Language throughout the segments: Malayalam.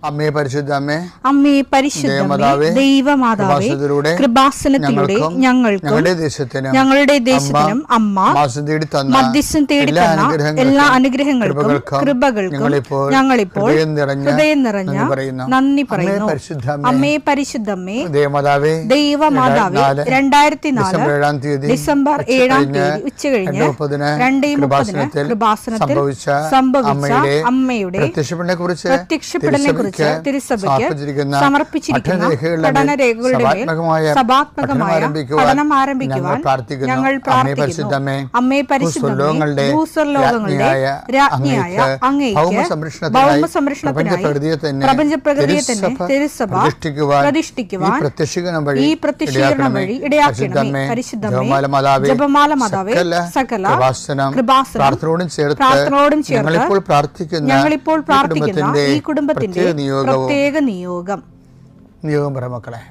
അമ്മേ പരിശുദ്ധമ്മേ, അമ്മേ പരിശുദ്ധമേ, ദൈവമാതാവേ, കൃപാസനത്തിലൂടെ ഞങ്ങൾക്കും ഞങ്ങളുടെ ദേശത്തിനും അമ്മ മധ്യസ്ഥം തേടി തന്ന എല്ലാ അനുഗ്രഹങ്ങൾക്കും കൃപകൾക്കും ഞങ്ങളിപ്പോൾ ഹൃദയം നിറഞ്ഞ നന്ദി പറയുന്നു. അമ്മേ പരിശുദ്ധമ്മേ, ദൈവമാതാവേ, 2004 ഡിസംബർ 7 ഉച്ചകഴിഞ്ഞ് 2:30 കൃപാസനത്തിൽ സംഭവിച്ച അമ്മയുടെ പ്രത്യക്ഷപ്പെടലിനെ കുറിച്ച് തിരുസഭയ്ക്ക് സമർപ്പിച്ചിരിക്കുന്ന പഠനരേഖകളുടെ മേൽ സഭാത്മകമായ പഠനം ആരംഭിക്കുവാൻ ഞങ്ങൾ പ്രാർത്ഥിക്കുന്നു. അമ്മേ പരിശുദ്ധമേ, ഭൂസ്വർലോകങ്ങളുടെ രാജ്ഞിയായ അങ്ങേയ്ക്ക് ഭൗമസംരക്ഷണത്തിനായി പ്രപഞ്ചപ്രകൃതിയെ തന്നെ തിരുസഭ പ്രതിഷ്ഠിക്കുവാൻ ഈ പ്രത്യക്ഷീകരണം വഴി ഇടയാക്കണമേ. പരിശുദ്ധമേ, ജപമാല മാതാവേ, സകല കൃപാസനം പ്രാർത്ഥനയോടും ചേർത്ത് ഞങ്ങളിപ്പോൾ പ്രാർത്ഥിക്കുന്ന ഈ കുടുംബത്തിന്റെ പ്രത്യേക നിയോഗം പറ മക്കളെ.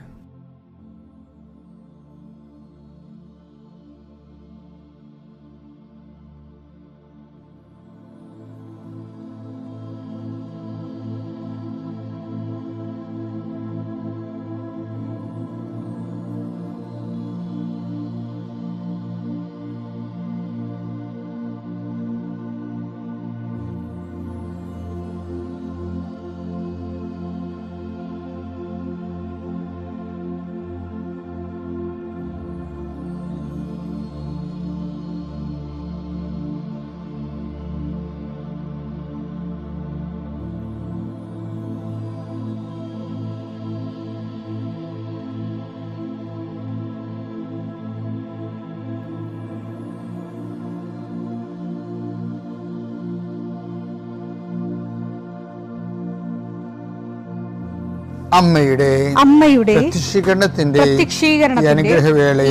അമ്മയുടെ പ്രത്യക്ഷീകരണത്തിന്റെ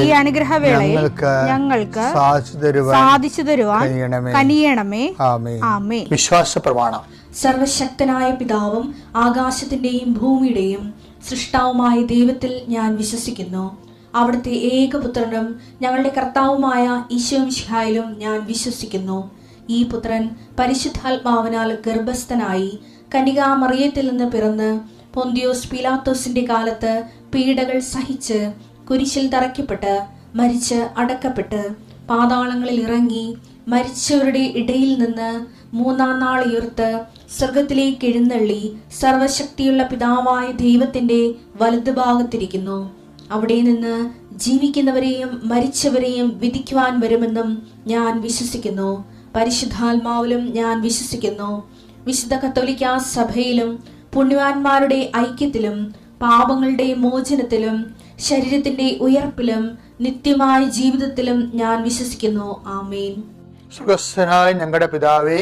ഈ അനുഗ്രഹവേളയിൽ ഞങ്ങൾക്ക് സാധിച്ചു തരുവാൻ കനിയണമേ. ആമേൻ. വിശ്വാസ പ്രമാണം. സർവശക്തനായ പിതാവും ആകാശത്തിന്റെയും ഭൂമിയുടെയും സൃഷ്ടാവുമായ ദൈവത്തിൽ ഞാൻ വിശ്വസിക്കുന്നു. അവിടുത്തെ ഏകപുത്രനും ഞങ്ങളുടെ കർത്താവുമായ ഈശോമിശിഹായിലും ഞാൻ വിശ്വസിക്കുന്നു. ഈ പുത്രൻ പരിശുദ്ധാത്മാവിനാൽ ഗർഭസ്ഥനായി കന്യകാമറിയത്തിൽ നിന്ന് പിറന്ന് പൊന്തിയോസ് പീലാത്തോസിന്റെ കാലത്ത് പീഡകൾ സഹിച്ച് കുരിശിൽ തറയ്ക്കപ്പെട്ട് മരിച്ച് അടക്കപ്പെട്ട് പാതാളങ്ങളിൽ ഇറങ്ങി മരിച്ചവരുടെ ഇടയിൽ നിന്ന് 3-ാം നാൾ ഉയർത്ത് സ്വർഗത്തിലേക്ക് എഴുന്നള്ളി സർവശക്തിയുള്ള പിതാവായ ദൈവത്തിന്റെ വലതുഭാഗത്തിരിക്കുന്നു. അവിടെ നിന്ന് ജീവിക്കുന്നവരെയും മരിച്ചവരെയും വിധിക്കുവാൻ വരുമെന്നും ഞാൻ വിശ്വസിക്കുന്നു. പരിശുദ്ധാത്മാവിലും ഞാൻ വിശ്വസിക്കുന്നു. വിശുദ്ധ കത്തോലിക്കാ സഭയിലും പുണ്യവാന്മാരുടെ ഐക്യത്തിലും പാപങ്ങളുടെ മോചനത്തിലും ശരീരത്തിന്റെ ഉയർപ്പിലും നിത്യമായ ജീവിതത്തിലും ഞാൻ വിശ്വസിക്കുന്നു. ആമേൻ. സുഖസ്ഥനായ ഞങ്ങളുടെ പിതാവേ,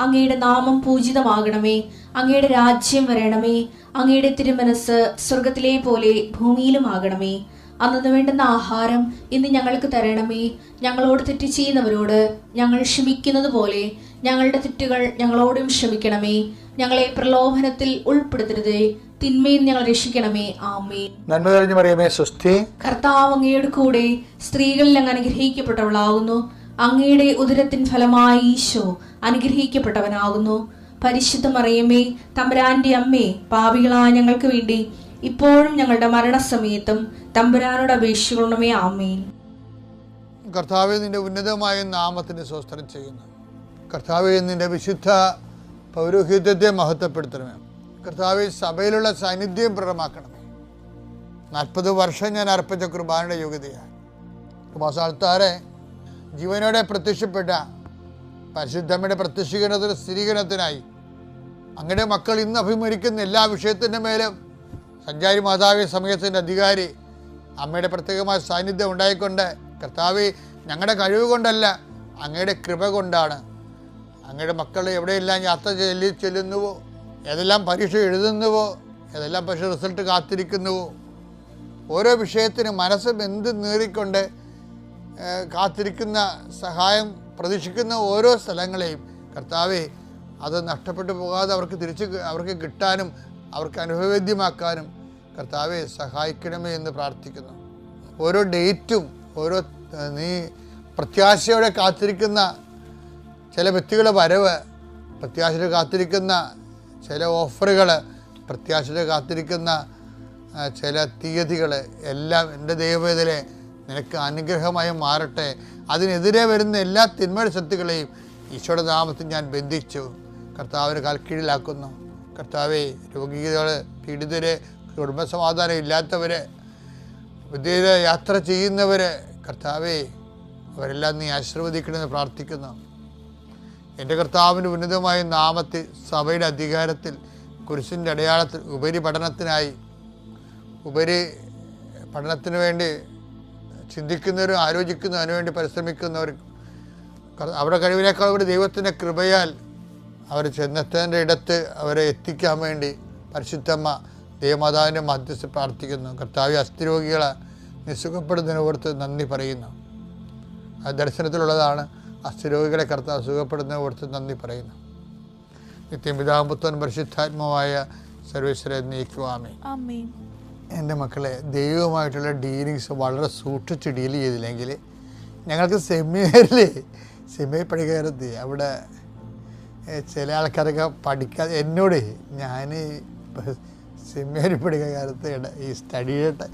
അങ്ങയുടെ നാമം പൂജിതമാകണമേ. അങ്ങയുടെ രാജ്യം വരണമേ. അങ്ങയുടെ തിരുമനസ് സ്വർഗത്തിലെ പോലെ ഭൂമിയിലും ആകണമേ. അന്നു വേണ്ടുന്ന ആഹാരം ഇന്ന് ഞങ്ങൾക്ക് തരണമേ. ഞങ്ങളോട് തെറ്റ് ചെയ്യുന്നവരോട് ഞങ്ങൾ ക്ഷമിക്കുന്നത് പോലെ ഞങ്ങളുടെ തെറ്റുകൾ ഞങ്ങളോടും ക്ഷമിക്കണമേ. ഞങ്ങളെ പ്രലോഭനത്തിൽ ഉൾപ്പെടുത്തരുതേ, തിന്മയിൽ ഞങ്ങൾ രക്ഷിക്കണമേ. ആമേൻ. നന്മ നിറഞ്ഞ മറിയമേ, സ്വസ്തി. കർത്താവ് അങ്ങയുടെ കൂടെ സ്ത്രീകളിൽ അങ്ങ് അനുഗ്രഹിക്കപ്പെട്ടവളാകുന്നു. അങ്ങയുടെ ഉദരത്തിൻ ഫലമായി ഈശോ അനുഗ്രഹിക്കപ്പെട്ടവനാകുന്നു. പരിശുദ്ധ മറിയമേ, തമ്പുരാന്റെ അമ്മേ, പാപികളായ ഞങ്ങൾക്ക് വേണ്ടി ഇപ്പോഴും ഞങ്ങളുടെ മരണസമയത്തും തമ്പുരാനോട് അപേക്ഷിക്കണമേ. ആമേൻ. കർത്താവേ, നിന്റെ ഉന്നതമായ നാമത്തിന് സ്തോത്രം ചെയ്യുന്നു. കർത്താവേ, നിന്റെ വിശുദ്ധ പൗരോഹിത്യത്തെ മഹത്വപ്പെടുത്തണമേ. കർത്താവേ, സഭയിലുള്ള സാന്നിധ്യം പ്രകടമാക്കണമേ. 40 വർഷം ഞാൻ അർപ്പിച്ച കുർബാനയുടെ യോഗ്യതയാണ്. കൃപാസ്ഥാനത്താറെ ജീവനോടെ പ്രത്യക്ഷപ്പെട്ട പരിശുദ്ധമ്മയുടെ പ്രത്യക്ഷീകരണത്തിന് സ്ഥിരീകരണത്തിനായി അങ്ങയുടെ മക്കൾ ഇന്ന് അഭിമുഖിക്കുന്ന എല്ലാ വിഷയത്തിൻ്റെ മേലും സഞ്ചാരി മാതാവി സമയത്തിൻ്റെ അധികാരി അമ്മയുടെ പ്രത്യേകമായ സാന്നിധ്യം ഉണ്ടായിക്കൊണ്ട് കർത്താവേ, ഞങ്ങളുടെ കഴിവ് കൊണ്ടല്ല, അങ്ങയുടെ കൃപ കൊണ്ടാണ് അങ്ങയുടെ മക്കൾ എവിടെയെല്ലാം യാത്ര ചെല്ലുന്നുവോ, ഏതെല്ലാം പരീക്ഷ എഴുതുന്നുവോ, ഏതെല്ലാം പക്ഷേ റിസൾട്ട് കാത്തിരിക്കുന്നുവോ, ഓരോ വിഷയത്തിനും മനസ്സ് ബന്ധു നേറിക്കൊണ്ട് കാത്തിരിക്കുന്ന സഹായം പ്രതീക്ഷിക്കുന്ന ഓരോ സ്ഥലങ്ങളെയും കർത്താവേ, അത് നഷ്ടപ്പെട്ടു പോകാതെ അവർക്ക് കിട്ടാനും അവർക്ക് അനുഭവവേദ്യമാക്കാനും കർത്താവെ സഹായിക്കണമേ എന്ന് പ്രാർത്ഥിക്കുന്നു. ഓരോ ഡേറ്റും ഓരോ നീ പ്രത്യാശയോടെ കാത്തിരിക്കുന്ന ചില വ്യക്തികളുടെ വരവ്, പ്രത്യാശയോടെ കാത്തിരിക്കുന്ന ചില ഓഫറുകൾ പ്രത്യാശയോടെ കാത്തിരിക്കുന്ന ചില തീയതികൾ എല്ലാം എൻ്റെ ദൈവവേദനെ നിനക്ക് അനുഗ്രഹമായി മാറട്ടെ. അതിനെതിരെ വരുന്ന എല്ലാ തിന്മയുടെ ശക്തികളെയും ഈശോയുടെ നാമത്തിൽ ഞാൻ ബന്ധിച്ചു കർത്താവിന് കാൽക്കീഴിലാക്കുന്നു. കർത്താവെ, രോഗികൾ, പീഡിതരെ, കുടുംബസമാധാനം ഇല്ലാത്തവരെ, വിദേശ യാത്ര ചെയ്യുന്നവരെ, കർത്താവെ, അവരെല്ലാം നീ ആശീർവദിക്കണമെന്ന് പ്രാർത്ഥിക്കുന്നു. എൻ്റെ കർത്താവിൻ്റെ ഉന്നതമായ നാമത്തിൽ സഭയുടെ അധികാരത്തിൽ കുരിശിൻ്റെ അടയാളത്തിൽ ഉപരി പഠനത്തിന് വേണ്ടി ചിന്തിക്കുന്നവരും ആലോചിക്കുന്നവരും അതിനുവേണ്ടി പരിശ്രമിക്കുന്നവരും അവരുടെ കഴിവിനേക്കാൾ ഒരു ദൈവത്തിൻ്റെ കൃപയാൽ അവർ ചെന്നെത്തേണ്ട ഇടത്ത് അവരെ എത്തിക്കാൻ വേണ്ടി പരിശുദ്ധമ്മ ദൈവമാതാവിൻ്റെ മധ്യസ്ഥ പ്രാർത്ഥിക്കുന്നു. കർത്താവ്, അസ്ഥിരോഗികളെ നിസ്സുഖപ്പെടുന്നതിനെ ഓർത്ത് നന്ദി പറയുന്നു. ആ ദർശനത്തിലുള്ളതാണ്. അസ്ഥിരോഗികളെ കർത്താവ് സുഖപ്പെടുന്നതിനെ ഓർത്ത് നന്ദി പറയുന്നു. നിത്യപിതാവും പുത്രനും പരിശുദ്ധാത്മാവായ സർവേശ്വരനെ നീക്കുവാമേ. എൻ്റെ മക്കളെ, ദൈവവുമായിട്ടുള്ള ഡീലിങ്സ് വളരെ സൂക്ഷിച്ച് ഡീൽ ചെയ്തില്ലെങ്കിൽ ഞങ്ങൾക്ക് സെമിനാർ പഠിക്കാറെത്തി അവിടെ ചില ആൾക്കാരൊക്കെ പഠിക്കാതെ എന്നോട് ഞാൻ സെമിനാർ പഠിക്കുന്ന കാലത്ത് ഈ സ്റ്റഡിയുടെ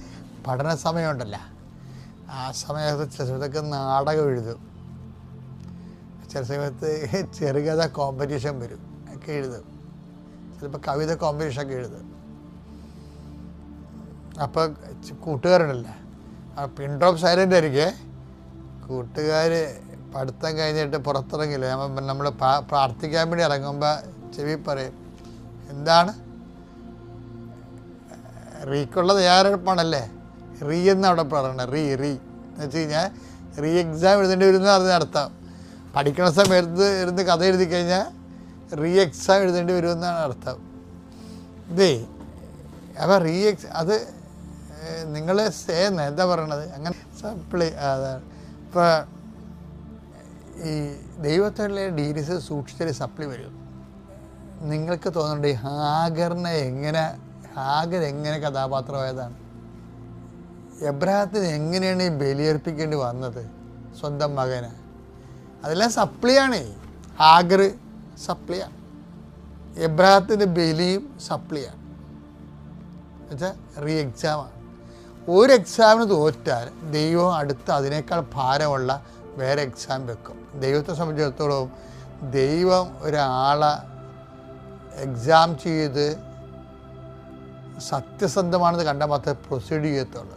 പഠന സമയമുണ്ടല്ലോ, ആ സമയത്ത് ചില സമയത്തൊക്കെ നാടകം എഴുതും, ചില സമയത്ത് ചെറുകഥ കോമ്പറ്റീഷൻ വരും, ഒക്കെ എഴുതും, ചിലപ്പോൾ കവിത കോമ്പറ്റീഷനൊക്കെ എഴുതും. അപ്പോൾ കൂട്ടുകാരുണ്ടല്ലോ, ആ പിൻ ഡ്രോപ്പ് സൈലൻ്റ് ആയിരിക്കേ. കൂട്ടുകാർ പഠിത്തം കഴിഞ്ഞിട്ട് പുറത്തിറങ്ങില്ല, നമ്മൾ പ്രാർത്ഥിക്കാൻ വേണ്ടി ഇറങ്ങുമ്പോൾ ചെവി പറയും, എന്താണ് റീക്കുള്ള തയ്യാറെടുപ്പാണല്ലേ, എന്നാണ് അവിടെ പറയണത്. റീ എന്ന് വെച്ച് കഴിഞ്ഞാൽ എക്സാം എഴുതേണ്ടി വരുന്ന അതിന് അർത്ഥം. പഠിക്കണ സമയത്ത് ഇരുന്ന് കഥ എഴുതി കഴിഞ്ഞാൽ എക്സാം എഴുതേണ്ടി വരുമെന്നാണ് അർത്ഥം. അപ്പോൾ അത് നിങ്ങൾ എന്താ പറയണത്, അങ്ങനെ സപ്ലൈ അതാണ്. ഇപ്പോൾ ഈ ദൈവത്തിലെ ഡീലീസ് സൂക്ഷിച്ചാൽ സപ്ലി വരും. നിങ്ങൾക്ക് തോന്നുന്നുണ്ട് ഹാഗർ എങ്ങനെ കഥാപാത്രമായതാണ്, എബ്രഹാത്തിന് എങ്ങനെയാണ് ഈ ബലിയർപ്പിക്കേണ്ടി വന്നത് സ്വന്തം മകന്, അതെല്ലാം സപ്ലിയാണ്. ഹാഗർ സപ്ലിയാണ്, എബ്രഹാത്തിൻ്റെ ബലിയും സപ്ലിയാണ്. എന്നുവെച്ചാൽ എക്സാമാണ്. ഒരു എക്സാമിന് തോറ്റാൽ ദൈവം അടുത്ത് അതിനേക്കാൾ ഭാരമുള്ള വേറെ എക്സാം വെക്കും. ദൈവത്തെ സംബന്ധിച്ചിടത്തോളം ദൈവം ഒരാളെ എക്സാം ചെയ്ത് സത്യസന്ധമാണെന്ന് കണ്ടാൽ മാത്രമേ പ്രൊസീഡ് ചെയ്യത്തുള്ളൂ.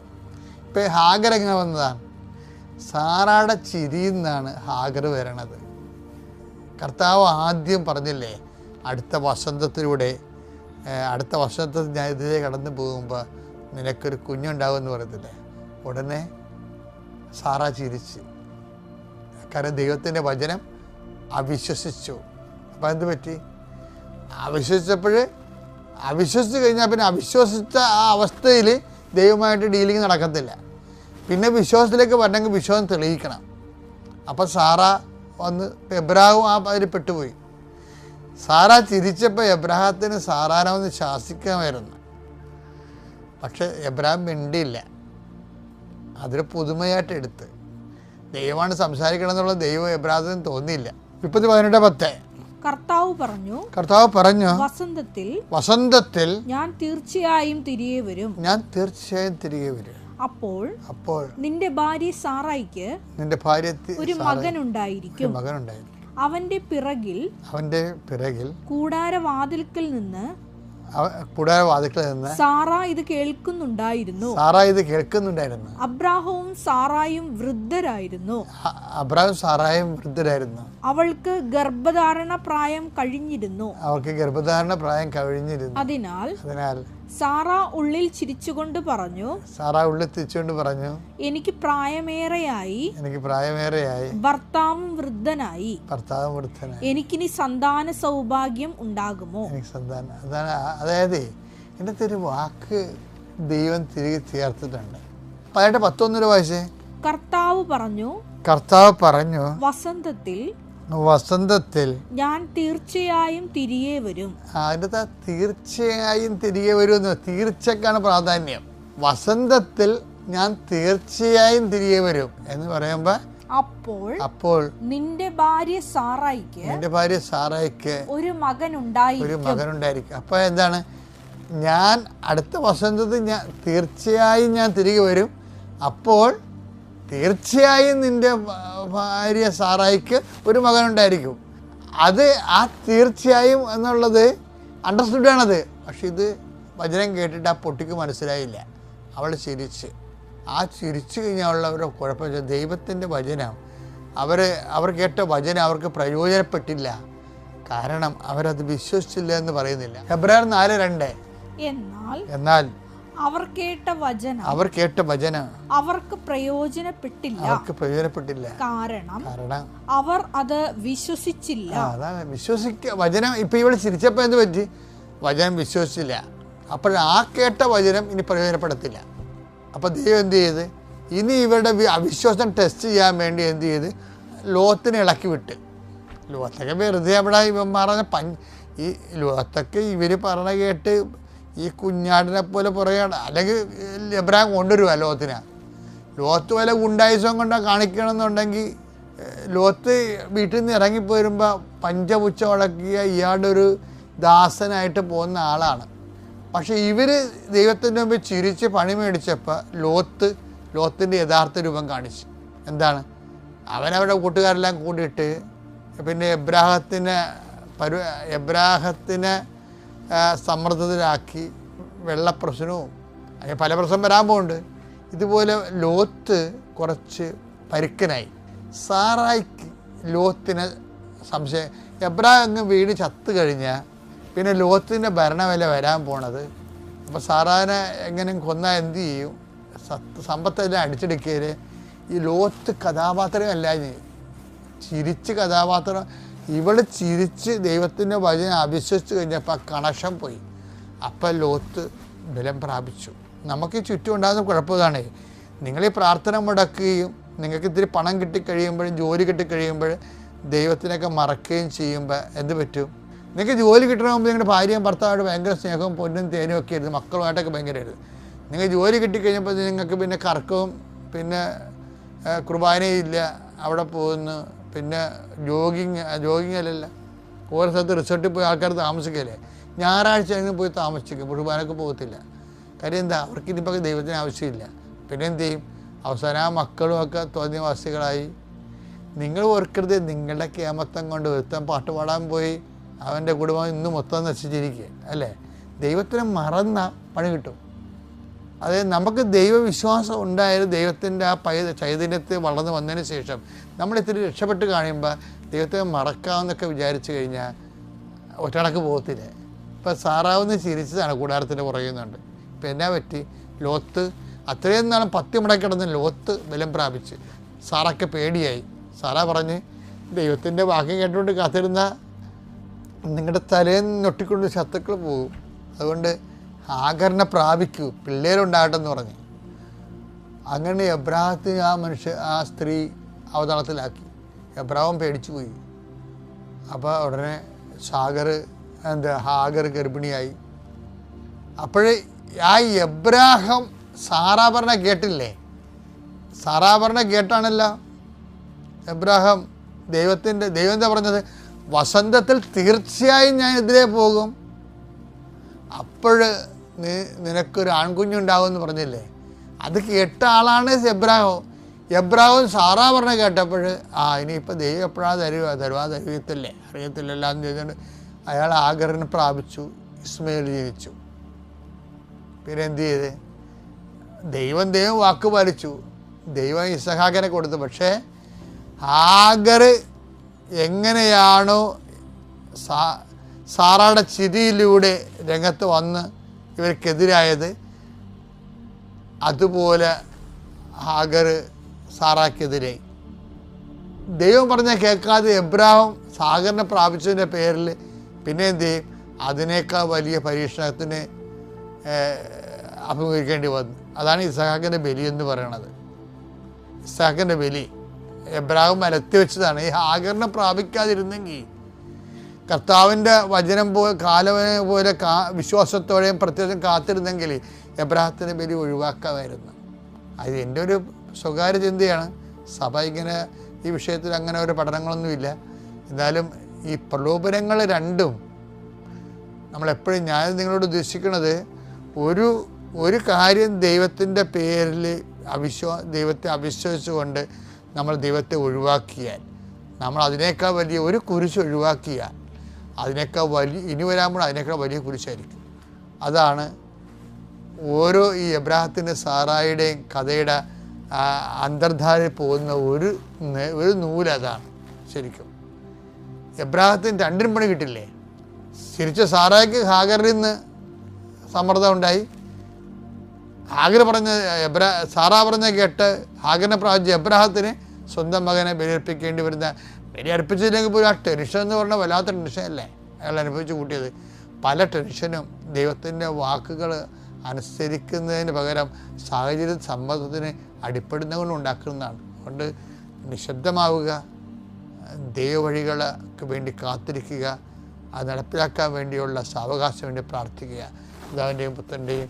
ഇപ്പോൾ ഹാഗർ എങ്ങനെ വന്നതാണ്? സാറാടെ ചിരിയിൽ നിന്നാണ് ഹാഗർ വരണത്. കർത്താവ് ആദ്യം പറഞ്ഞില്ലേ, അടുത്ത വസന്തത്തിൽ ഞാൻ ഇതിലേ കടന്നു പോകുമ്പോൾ നിനക്കൊരു കുഞ്ഞുണ്ടാകുമെന്ന് പറയത്തില്ലേ. ഉടനെ സാറാ ചിരിച്ച്, കാരണം ദൈവത്തിൻ്റെ വചനം അവിശ്വസിച്ചു. അപ്പം എന്ത് പറ്റി? അവിശ്വസിച്ച് കഴിഞ്ഞാൽ പിന്നെ അവിശ്വസിച്ച ആ അവസ്ഥയിൽ ദൈവമായിട്ട് ഡീലിങ് നടക്കത്തില്ല. പിന്നെ വിശ്വാസത്തിലേക്ക് വരണമെങ്കിൽ വിശ്വാസം തെളിയിക്കണം. അപ്പം സാറാ വന്ന് എബ്രാഹും ആ അതിൽ പെട്ടുപോയി. സാറാ ചിരിച്ചപ്പോൾ എബ്രഹാത്തിന് സാറാനെ ഒന്ന് ശാസിക്കാമായിരുന്നു. പക്ഷെ എബ്രഹാം മിണ്ടിയില്ല. അതൊരു പുതുമയായിട്ട് എടുത്ത് ദൈവമാണ് സംസാരിക്കണം എന്നുള്ള ദൈവം എബ്രഹാത്തിന് തോന്നിയില്ല. 17:10 കർത്താവ് പറഞ്ഞു, വസന്തത്തിൽ ഞാൻ തീർച്ചയായും തിരികെ വരും. അപ്പോൾ നിന്റെ ഭാര്യ സാറായിക്ക് ഒരു മകനുണ്ടായിരിക്കും. അവന്റെ പിറകിൽ കൂടാരവാതിൽക്കൽ നിന്ന് സാറാ ഇത് കേൾക്കുന്നുണ്ടായിരുന്നു. അബ്രാഹവും സാറായും വൃദ്ധരായിരുന്നു. അവൾക്ക് ഗർഭധാരണ പ്രായം കഴിഞ്ഞിരുന്നു. അതിനാൽ സാറാ ഉള്ളിൽ ചിരിച്ചുകൊണ്ട് പറഞ്ഞു, എനിക്ക് പ്രായമേറെയായി, ഭർത്താവും വൃദ്ധനായി, എനിക്കിനി സന്താന സൗഭാഗ്യം ഉണ്ടാകുമോ? അതായത് എൻ്റെ ഒരു വാക്ക് ദൈവം തിരികെ ചേർത്തിട്ടുണ്ട്. 11 വായിച്ചേ. കർത്താവ് പറഞ്ഞു, വസന്തത്തിൽ ഞാൻ തീർച്ചയായും തിരികെ വരും. അതിൻ്റെ തീർച്ചയായും തിരികെ വരുമെന്ന്, തീർച്ചക്കാണ് പ്രാധാന്യം. വസന്തത്തിൽ ഞാൻ തീർച്ചയായും തിരികെ വരും എന്ന് പറയുമ്പോൾ അപ്പോൾ നിന്റെ ഭാര്യ സാറായിക്ക് ഒരു മകൻ ഉണ്ടായിരിക്കും. അപ്പൊ എന്താണ്? ഞാൻ അടുത്ത വസന്തത്തിൽ തീർച്ചയായും ഞാൻ തിരികെ വരും. അപ്പോൾ തീർച്ചയായും നിൻ്റെ ഭാര്യ സാറായിക്ക് ഒരു മകനുണ്ടായിരിക്കും. അത് ആ തീർച്ചയായും എന്നുള്ളത് അണ്ടർസ്റ്റുഡാണത്. പക്ഷെ ഇത് വചനം കേട്ടിട്ട് ആ പൊട്ടിക്ക് മനസ്സിലായില്ല. അവൾ ചിരിച്ച്. ആ ചിരിച്ചു കഴിഞ്ഞാലുള്ള ഒരു കുഴപ്പം വെച്ചാൽ ദൈവത്തിൻ്റെ വചനം അവർ കേട്ട വചനം അവർക്ക് പ്രയോജനപ്പെട്ടില്ല. കാരണം അവരത് വിശ്വസിച്ചില്ല എന്ന് പറയുന്നില്ല. ഹെബ്രായർ 4:2 എന്നാൽ അവർ കേട്ട വചനം അവർക്ക് പ്രയോജനപ്പെട്ടില്ല. കാരണം അവർ അത് വിശ്വസിച്ചില്ല. അതാണ് വചനം. ഇപ്പം ഇവിടെ ചിരിച്ചപ്പോൾ എന്ത് പറ്റി? വചനം വിശ്വസിച്ചില്ല. അപ്പോൾ ആ കേട്ട വചനം ഇനി പ്രയോജനപ്പെടത്തില്ല. അപ്പോൾ ദൈവം എന്ത് ചെയ്ത്? ഇനി ഇവരുടെ അവിശ്വാസം ടെസ്റ്റ് ചെയ്യാൻ വേണ്ടി എന്ത് ചെയ്ത്? ലോത്തിനെ ഇളക്കി വിട്ട്. ലോത്തൊക്കെ വെറുതെ അവിടെ ഇവൻ പറഞ്ഞ ഈ ലോത്തൊക്കെ ഇവർ പറഞ്ഞ കേട്ട് ഈ കുഞ്ഞാടിനെ പോലെ പറയുകയാണ്. അല്ലെങ്കിൽ എബ്രാഹിം കൊണ്ടുവരുക ലോത്തിനെ. ലോത്ത് വല്ല ഗുണ്ടായുസം കൊണ്ടാണ് കാണിക്കണമെന്നുണ്ടെങ്കിൽ ലോത്ത് വീട്ടിൽ നിന്ന് ഇറങ്ങിപ്പോരുമ്പോൾ പഞ്ചപുച്ച മുടക്കിയ ഇയാളുടെ ഒരു ദാസനായിട്ട് പോകുന്ന ആളാണ്. പക്ഷേ ഇവർ ദൈവത്തിൻ്റെ മുമ്പിൽ ചിരിച്ച് പണി മേടിച്ചപ്പോൾ ലോത്തിൻ്റെ യഥാർത്ഥ രൂപം കാണിച്ചു. എന്താണ്? അവനവരുടെ കൂട്ടുകാരെല്ലാം കൂടിയിട്ട് പിന്നെ എബ്രാഹത്തിനെ സമ്മർദ്ദത്തിലാക്കി. വെള്ളപ്രശ്നവും അങ്ങനെ പല പ്രശ്നം വരാൻ പോകുന്നുണ്ട്. ഇതുപോലെ ലോത്ത് കുറച്ച് പരുക്കനായി. സാറായിക്ക് ലോത്തിന് സംശയം. എബ്രാഹിം അങ്ങ് വീട് ചത്തു കഴിഞ്ഞാൽ പിന്നെ ലോത്തിൻ്റെ ഭരണവില വരാൻ പോണത്. അപ്പോൾ സാറാനെ എങ്ങനെയും കൊന്നാൽ എന്ത് ചെയ്യും? സമ്പത്തെല്ലാം അടിച്ചെടുക്കൽ. ഈ ലോത്ത് കഥാപാത്രമല്ല, ചിരിച്ച് കഥാപാത്രം. ഇവള് ചിരിച്ച് ദൈവത്തിൻ്റെ വചനം അവിശ്വസിച്ച് കഴിഞ്ഞപ്പോൾ ആ കണക്ഷൻ പോയി. അപ്പം ലോത്ത് ബലം പ്രാപിച്ചു. നമുക്ക് ചുറ്റും ഉണ്ടാകുന്ന കുഴപ്പമാണ്, നിങ്ങൾ ഈ പ്രാർത്ഥന മുടക്കുകയും നിങ്ങൾക്ക് ഇത്തിരി പണം കിട്ടിക്കഴിയുമ്പോഴും ജോലി കിട്ടിക്കഴിയുമ്പോൾ ദൈവത്തിനൊക്കെ മറക്കുകയും ചെയ്യുമ്പോൾ എന്ത് പറ്റും? നിങ്ങൾക്ക് ജോലി കിട്ടണമെങ്കിൽ നിങ്ങളുടെ ഭാര്യയും ഭർത്താവായിട്ട് ഭയങ്കര സ്നേഹവും പൊന്നും തേനും ഒക്കെ ആയിരുന്നു, മക്കളുമായിട്ടൊക്കെ ഭയങ്കരമായിരുന്നു. നിങ്ങൾ ജോലി കിട്ടിക്കഴിഞ്ഞപ്പോൾ നിങ്ങൾക്ക് പിന്നെ കറക്കവും പിന്നെ കുർബാനയില്ല, അവിടെ പോകുന്നു. പിന്നെ ജോഗിങ് അല്ലല്ല, ഓരോ സ്ഥലത്ത് റിസോർട്ടിൽ പോയി ആൾക്കാർ താമസിക്കല്ലേ. ഞായറാഴ്ച എങ്ങനെ പോയി താമസിക്കും, കുർബാനക്ക് പോകത്തില്ല. കാര്യം എന്താ? അവർക്ക് ഇനിയിപ്പോൾ ദൈവത്തിന് ആവശ്യമില്ല. പിന്നെ എന്ത് ചെയ്യും? അവസാനം ആ മക്കളുമൊക്കെ തോന്നിയവാസികളായി. നിങ്ങൾ ഓർക്കരുത്, നിങ്ങളുടെ കേമത്തം കൊണ്ട് ഒരുത്തൻ പാട്ട് പാടാൻ പോയി അവൻ്റെ കുടുംബം ഇന്ന് മൊത്തം നശിച്ചിരിക്കുക അല്ലേ? ദൈവത്തിന് മറന്ന പണി കിട്ടും. അത് നമുക്ക് ദൈവവിശ്വാസം ഉണ്ടായാലും ദൈവത്തിൻ്റെ ആ ചൈതന്യത്തിൽ വളർന്നു വന്നതിന് ശേഷം നമ്മളിത്തിരി രക്ഷപ്പെട്ട് കഴിയുമ്പോൾ ദൈവത്തെ മറക്കാമെന്നൊക്കെ വിചാരിച്ചു കഴിഞ്ഞാൽ ഒറ്റടക്ക് പോകത്തില്ല. ഇപ്പം സാറാവുന്ന ചിരിച്ചതാണ് കൂടാരത്തിൻ്റെ പുറകുന്നുണ്ട്. ഇപ്പം എന്നാ പറ്റി? ലോത്ത് അത്രയും നാളും പത്തി മുടക്കിടന്ന് ലോത്ത് ബലം പ്രാപിച്ച്. സാറൊക്കെ പേടിയായി. സാറ പറഞ്ഞ് ദൈവത്തിൻ്റെ വാക്യം കേട്ടുകൊണ്ട് കാത്തിരുന്ന നിങ്ങളുടെ തലേന്ന് ഞൊട്ടിക്കൊണ്ട് ശത്രുക്കൾ പോകും. അതുകൊണ്ട് ആകരണ പ്രാപിക്കൂ, പിള്ളേരുണ്ടാകട്ടെന്ന് പറഞ്ഞു. അങ്ങനെ എബ്രാഹത്തിന് ആ സ്ത്രീ അവതളത്തിലാക്കി. എബ്രാഹം പേടിച്ചു പോയി. അപ്പോൾ ഉടനെ ഹാഗർ ഗർഭിണിയായി. അപ്പോഴേ ആ എബ്രാഹം സാറാഭരണ കേട്ടില്ലേ? സാറാഭരണ കേട്ടാണല്ലോ എബ്രാഹം ദൈവം എന്താ പറഞ്ഞത്? വസന്തത്തിൽ തീർച്ചയായും ഞാൻ എതിരെ പോകും, അപ്പോൾ നിനക്കൊരു ആൺകുഞ്ഞുണ്ടാകുമെന്ന് പറഞ്ഞില്ലേ? അത് കേട്ട ആളാണ് എബ്രാഹം സാറാ പറഞ്ഞ കേട്ടപ്പോൾ ഇനിയിപ്പോൾ ദൈവം എപ്പോഴാണ് അറിയത്തില്ലല്ലോ എന്ന് ചോദിച്ചുകൊണ്ട് അയാൾ ആഗറിനെ പ്രാപിച്ചു. ഇസ്മയിൽ ജനിച്ചു. പിന്നെ എന്ത് ചെയ്ത്? ദൈവം വാക്ക് പാലിച്ചു. ദൈവം ഇസഹാക്കിനെ കൊടുത്തു. പക്ഷേ ആഗർ എങ്ങനെയാണോ സാറയുടെ ചിരിയിലൂടെ രംഗത്ത് വന്ന് ഇവർക്കെതിരായത്, അതുപോലെ ഹാഗർ സാറാക്കെതിരായി. ദൈവം പറഞ്ഞാൽ കേൾക്കാതെ എബ്രാഹം സാഗറിനെ പ്രാപിച്ചതിൻ്റെ പേരിൽ പിന്നെ എന്ത് ചെയ്യും? അതിനേക്കാൾ വലിയ പരീക്ഷണത്തിന് അഭിമുഖീകരിക്കേണ്ടി വന്നു. അതാണ് ഇസഹാക്കിൻ്റെ ബലി എന്ന് പറയണത്. ഇസഹാക്കിൻ്റെ ബലി എബ്രാഹം മരത്തി വെച്ചതാണ്. ഈ ഹാഗറിനെ പ്രാപിക്കാതിരുന്നെങ്കിൽ, കർത്താവിൻ്റെ വചനം പോലെ വിശ്വാസത്തോടെയും പ്രത്യേകം കാത്തിരുന്നെങ്കിൽ എബ്രാഹത്തിൻ്റെ ബലി ഒഴിവാക്കാമായിരുന്നു. അത് എൻ്റെ ഒരു സ്വകാര്യ ചിന്തയാണ്. സഭ ഇങ്ങനെ ഈ വിഷയത്തിൽ അങ്ങനെ ഒരു പഠനങ്ങളൊന്നുമില്ല. എന്നാലും ഈ പ്രലോഭനങ്ങൾ രണ്ടും നമ്മളെപ്പോഴും ഞാൻ നിങ്ങളോട് ഉദ്ദേശിക്കുന്നത് ഒരു കാര്യം ദൈവത്തിൻ്റെ പേരിൽ ദൈവത്തെ അവിശ്വസിച്ചുകൊണ്ട് നമ്മൾ ദൈവത്തെ ഒഴിവാക്കിയാൽ, നമ്മൾ അതിനേക്കാൾ വലിയ ഒരു കുരിശ് ഒഴിവാക്കിയാൽ ഇനി വരാമ്പോൾ അതിനേക്കാൾ വലിയ കുരിശായിരിക്കും. അതാണ് ഓരോ ഈ എബ്രാഹത്തിൻ്റെ സാറായുടെയും കഥയുടെ അന്തർധാരയിൽ പോകുന്ന ഒരു നൂലതാണ്. ശരിക്കും എബ്രാഹത്തിന് രണ്ടിനും പണി കിട്ടില്ലേ? തിരിച്ച സാറായ്ക്ക് ഹാഗറിൽ നിന്ന് സമ്മർദ്ദം ഉണ്ടായി. സാറാ പറഞ്ഞ കേട്ട് ഹാഗറിനെ പ്രാപിച്ച എബ്രാഹത്തിന് സ്വന്തം മകനെ ബലിയർപ്പിക്കേണ്ടി വരുന്ന, ബലിയർപ്പിച്ചതിലേക്ക് പോലും ആ ടെൻഷൻ എന്ന് പറഞ്ഞാൽ വല്ലാത്ത ടെൻഷനല്ലേ അയാൾ അനുഭവിച്ച് കൂട്ടിയത്. പല ടെൻഷനും ദൈവത്തിൻ്റെ വാക്കുകൾ അനുസരിക്കുന്നതിന് പകരം സാഹചര്യ സമ്മർദ്ദത്തിന് അടിപ്പെടുന്ന കൊണ്ട് ഉണ്ടാക്കുന്നതാണ്. അതുകൊണ്ട് നിശബ്ദമാവുക, ദൈവവഴികൾക്ക് വേണ്ടി കാത്തിരിക്കുക, അത് നടപ്പിലാക്കാൻ വേണ്ടിയുള്ള സാവകാശം വേണ്ടി പ്രാർത്ഥിക്കുക. പിതാവിൻ്റെയും പുത്രൻ്റെയും